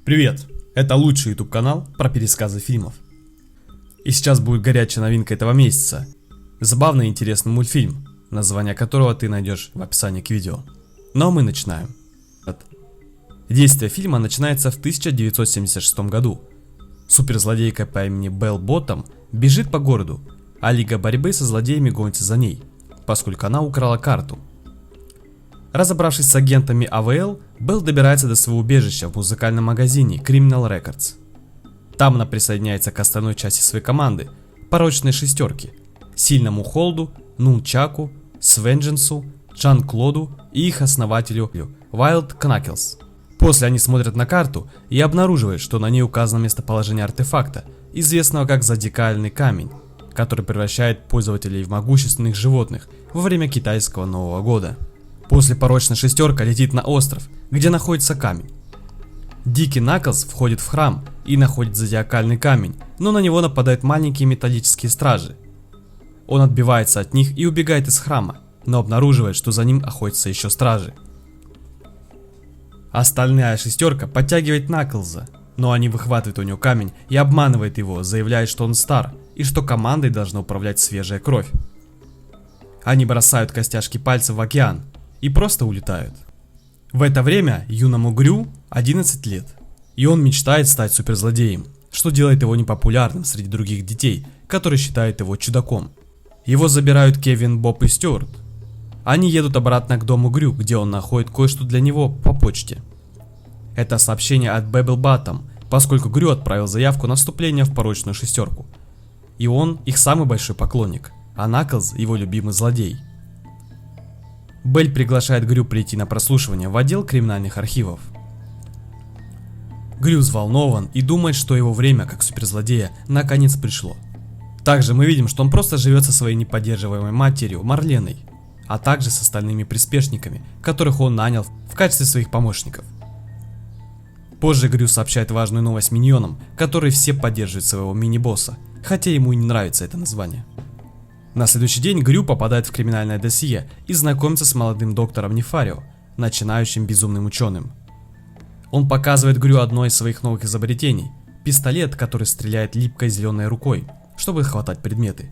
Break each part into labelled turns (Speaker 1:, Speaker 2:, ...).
Speaker 1: Привет! Это лучший YouTube канал про пересказы фильмов. И сейчас будет горячая новинка этого месяца. Забавный и интересный мультфильм, название которого ты найдешь в описании к видео. Ну а мы начинаем. Действие фильма начинается в 1976 году. Суперзлодейка по имени Белл Боттом бежит по городу, а Лига борьбы со злодеями гонится за ней, поскольку она украла карту. Разобравшись с агентами АВЛ, Белл добирается до своего убежища в музыкальном магазине Criminal Records. Там она присоединяется к остальной части своей команды, порочной шестерки, Сильному Холду, Нунчаку, Свендженсу, Жан-Клоду и их основателю Wild Knuckles. После они смотрят на карту и обнаруживают, что на ней указано местоположение артефакта, известного как Зодиакальный камень, который превращает пользователей в могущественных животных во время китайского Нового года. После порочная шестерка летит на остров, где находится камень. Дикий Наклз входит в храм и находит зодиакальный камень, но на него нападают маленькие металлические стражи. Он отбивается от них и убегает из храма, но обнаруживает, что за ним охотятся еще стражи. Остальная шестерка подтягивает Наклза, но они выхватывают у него камень и обманывают его, заявляя, что он стар и что командой должна управлять свежая кровь. Они бросают костяшки пальцев в океан и просто улетают. В это время юному Грю 11 лет, и он мечтает стать суперзлодеем, что делает его непопулярным среди других детей, которые считают его чудаком. Его забирают Кевин, Боб и Стюарт. Они едут обратно к дому Грю, где он находит кое-что для него по почте. Это сообщение от Бэббл Баттом, поскольку Грю отправил заявку на вступление в порочную шестерку. И он их самый большой поклонник, а Наклз его любимый злодей. Белль приглашает Грю прийти на прослушивание в отдел криминальных архивов. Грю взволнован и думает, что его время как суперзлодея наконец пришло. Также мы видим, что он просто живет со своей неподдерживаемой матерью Марленой, а также с остальными приспешниками, которых он нанял в качестве своих помощников. Позже Грю сообщает важную новость миньонам, которые все поддерживают своего мини-босса, хотя ему и не нравится это название. На следующий день Грю попадает в криминальное досье и знакомится с молодым доктором Нефарио, начинающим безумным ученым. Он показывает Грю одно из своих новых изобретений – пистолет, который стреляет липкой зеленой рукой, чтобы хватать предметы.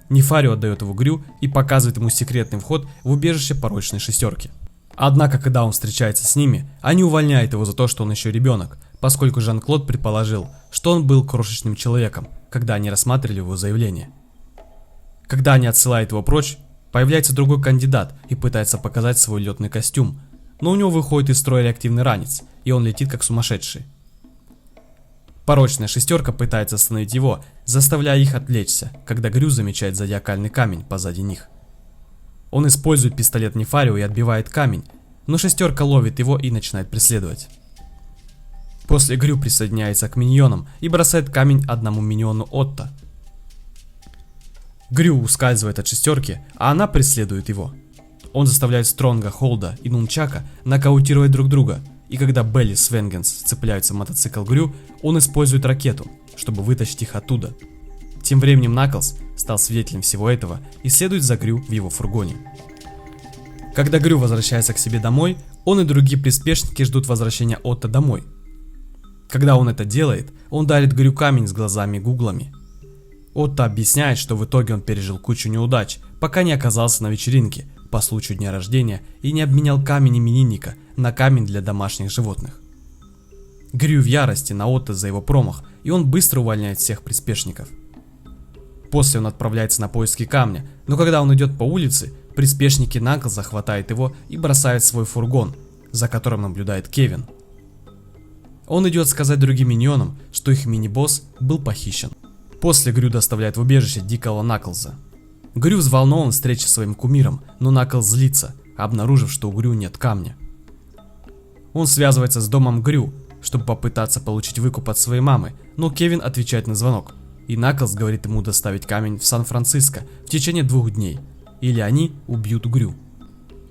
Speaker 1: Нефарио отдает его Грю и показывает ему секретный вход в убежище порочной шестерки. Однако, когда он встречается с ними, они увольняют его за то, что он еще ребенок, поскольку Жан-Клод предположил, что он был крошечным человеком, когда они рассматривали его заявление. Когда они отсылают его прочь, появляется другой кандидат и пытается показать свой летный костюм, но у него выходит из строя реактивный ранец, и он летит как сумасшедший. Порочная шестерка пытается остановить его, заставляя их отвлечься, когда Грю замечает зодиакальный камень позади них. Он использует пистолет Нефарио и отбивает камень, но шестерка ловит его и начинает преследовать. После Грю присоединяется к миньонам и бросает камень одному миньону Отто. Грю ускальзывает от шестерки, а она преследует его. Он заставляет Стронга, Холда и Нунчака нокаутировать друг друга, и когда Белли и Свенгенс цепляются в мотоцикл Грю, он использует ракету, чтобы вытащить их оттуда. Тем временем Наклз стал свидетелем всего этого и следует за Грю в его фургоне. Когда Грю возвращается к себе домой, он и другие приспешники ждут возвращения Отто домой. Когда он это делает, он дарит Грю камень с глазами-гуглами. Отто объясняет, что в итоге он пережил кучу неудач, пока не оказался на вечеринке по случаю дня рождения и не обменял камень именинника на камень для домашних животных. Грю в ярости на Отто за его промах, и он быстро увольняет всех приспешников. После он отправляется на поиски камня, но когда он идет по улице, приспешники Наклза хватают его и бросают в свой фургон, за которым наблюдает Кевин. Он идет сказать другим миньонам, что их мини-босс был похищен. После Грю доставляет в убежище дикого Наклза. Грю взволнован встречей с своим кумиром, но Наклз злится, обнаружив, что у Грю нет камня. Он связывается с домом Грю, чтобы попытаться получить выкуп от своей мамы, но Кевин отвечает на звонок, и Наклз говорит ему доставить камень в Сан-Франциско в течение 2 дней, или они убьют Грю.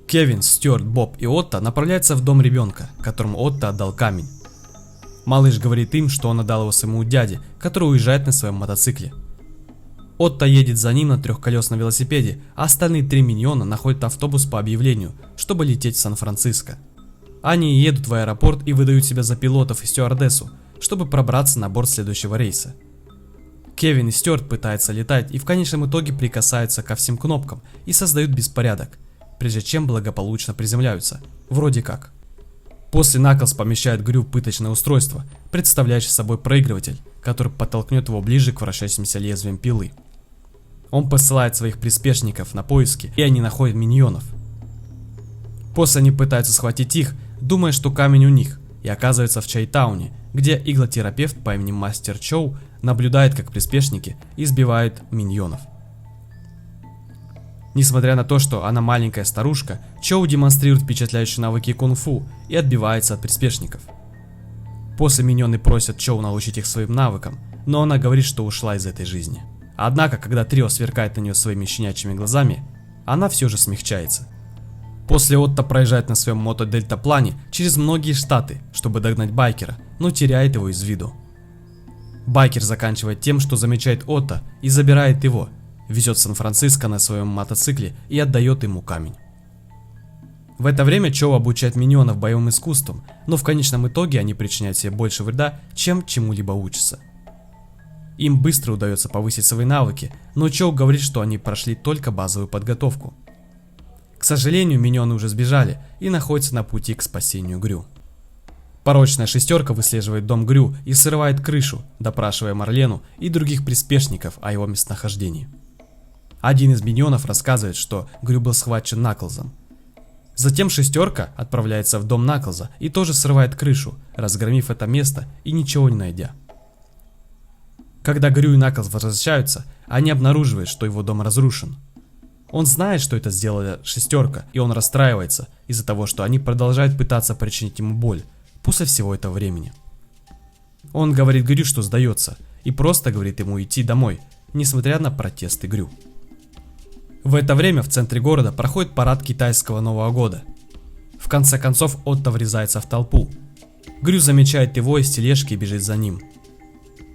Speaker 1: Кевин, Стюарт, Боб и Отто направляются в дом ребенка, которому Отто отдал камень. Малыш говорит им, что он отдал его своему дяде, который уезжает на своем мотоцикле. Отто едет за ним на трехколесном велосипеде, а остальные 3 миньона находят автобус по объявлению, чтобы лететь в Сан-Франциско. Они едут в аэропорт и выдают себя за пилотов и стюардессу, чтобы пробраться на борт следующего рейса. Кевин и Стюарт пытаются летать и в конечном итоге прикасаются ко всем кнопкам и создают беспорядок, прежде чем благополучно приземляются. Вроде как. После Наклз помещает Грю в пыточное устройство, представляющее собой проигрыватель, который подтолкнет его ближе к вращающимся лезвиям пилы. Он посылает своих приспешников на поиски, и они находят миньонов. После они пытаются схватить их, думая, что камень у них, и оказывается в Чайтауне, где иглотерапевт по имени Мастер Чоу наблюдает, как приспешники избивают миньонов. Несмотря на то, что она маленькая старушка, Чоу демонстрирует впечатляющие навыки кунг-фу и отбивается от приспешников. После миньоны просят Чоу научить их своим навыкам, но она говорит, что ушла из этой жизни. Однако, когда трио сверкает на нее своими щенячьими глазами, она все же смягчается. После Отто проезжает на своем мото-дельтаплане через многие штаты, чтобы догнать байкера, но теряет его из виду. Байкер заканчивает тем, что замечает Отто и забирает его, везет в Сан-Франциско на своем мотоцикле и отдает ему камень. В это время Чоу обучает миньонов боевым искусствам, но в конечном итоге они причиняют себе больше вреда, чем чему-либо учатся. Им быстро удается повысить свои навыки, но Чоу говорит, что они прошли только базовую подготовку. К сожалению, миньоны уже сбежали и находятся на пути к спасению Грю. Порочная шестерка выслеживает дом Грю и срывает крышу, допрашивая Марлену и других приспешников о его местонахождении. Один из миньонов рассказывает, что Грю был схвачен Наклзом. Затем шестерка отправляется в дом Наклза и тоже срывает крышу, разгромив это место и ничего не найдя. Когда Грю и Наклз возвращаются, они обнаруживают, что его дом разрушен. Он знает, что это сделала шестерка, и он расстраивается из-за того, что они продолжают пытаться причинить ему боль после всего этого времени. Он говорит Грю, что сдается, и просто говорит ему идти домой, несмотря на протесты Грю. В это время в центре города проходит парад китайского Нового года. В конце концов Отто врезается в толпу. Грю замечает его из тележки и бежит за ним.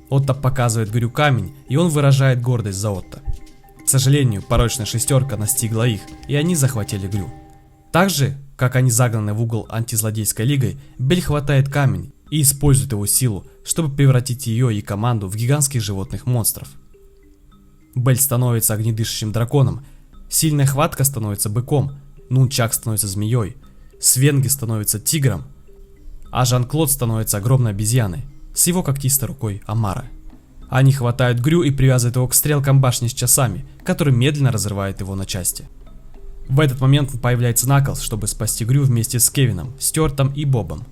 Speaker 1: Отто показывает Грю камень, и он выражает гордость за Отто. К сожалению, порочная шестерка настигла их, и они захватили Грю. Так же, как они загнаны в угол антизлодейской лигой, Белль хватает камень и использует его силу, чтобы превратить ее и команду в гигантских животных монстров. Белль становится огнедышащим драконом, сильная хватка становится быком, Нунчак становится змеей, Свенги становится тигром, а Жан-Клод становится огромной обезьяной с его когтистой рукой Амара. Они хватают Грю и привязывают его к стрелкам башни с часами, которые медленно разрывают его на части. В этот момент появляется Наклз, чтобы спасти Грю вместе с Кевином, Стюартом и Бобом.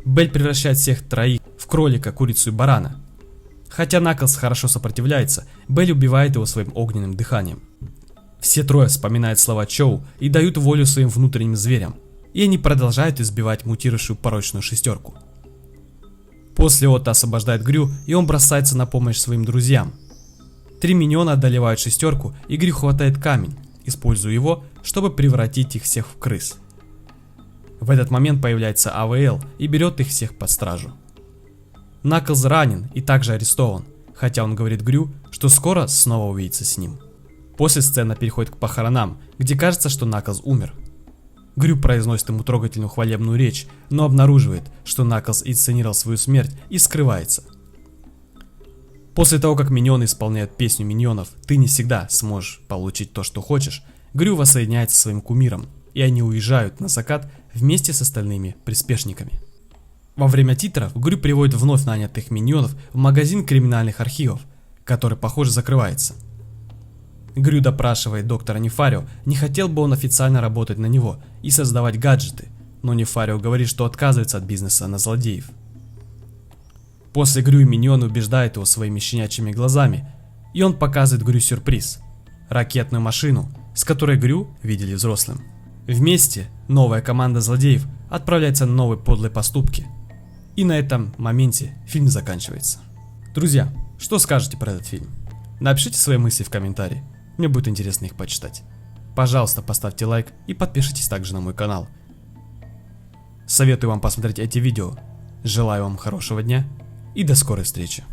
Speaker 1: Белль превращает всех троих в кролика, курицу и барана. Хотя Наклз хорошо сопротивляется, Белль убивает его своим огненным дыханием. Все трое вспоминают слова Чоу и дают волю своим внутренним зверям, и они продолжают избивать мутировавшую порочную шестерку. После Отто освобождает Грю, и он бросается на помощь своим друзьям. Три миньона одолевают шестерку, и Грю хватает камень, используя его, чтобы превратить их всех в крыс. В этот момент появляется АВЛ и берет их всех под стражу. Наклз ранен и также арестован, хотя он говорит Грю, что скоро снова увидится с ним. После сцена переходит к похоронам, где кажется, что Наклз умер. Грю произносит ему трогательную хвалебную речь, но обнаруживает, что Наклз инсценировал свою смерть и скрывается. После того, как миньоны исполняют песню миньонов «Ты не всегда сможешь получить то, что хочешь», Грю воссоединяется со своим кумиром, и они уезжают на закат вместе с остальными приспешниками. Во время титров Грю приводит вновь нанятых миньонов в магазин криминальных архивов, который, похоже, закрывается. Грю допрашивает доктора Нефарио, не хотел бы он официально работать на него и создавать гаджеты, но Нефарио говорит, что отказывается от бизнеса на злодеев. После Грю и миньоны убеждают его своими щенячьими глазами, и он показывает Грю сюрприз – ракетную машину, с которой Грю видели взрослым. Вместе новая команда злодеев отправляется на новые подлые поступки. И на этом моменте фильм заканчивается. Друзья, что скажете про этот фильм? Напишите свои мысли в комментарии. Мне будет интересно их почитать. Пожалуйста, поставьте лайк и подпишитесь также на мой канал. Советую вам посмотреть эти видео. Желаю вам хорошего дня и до скорой встречи.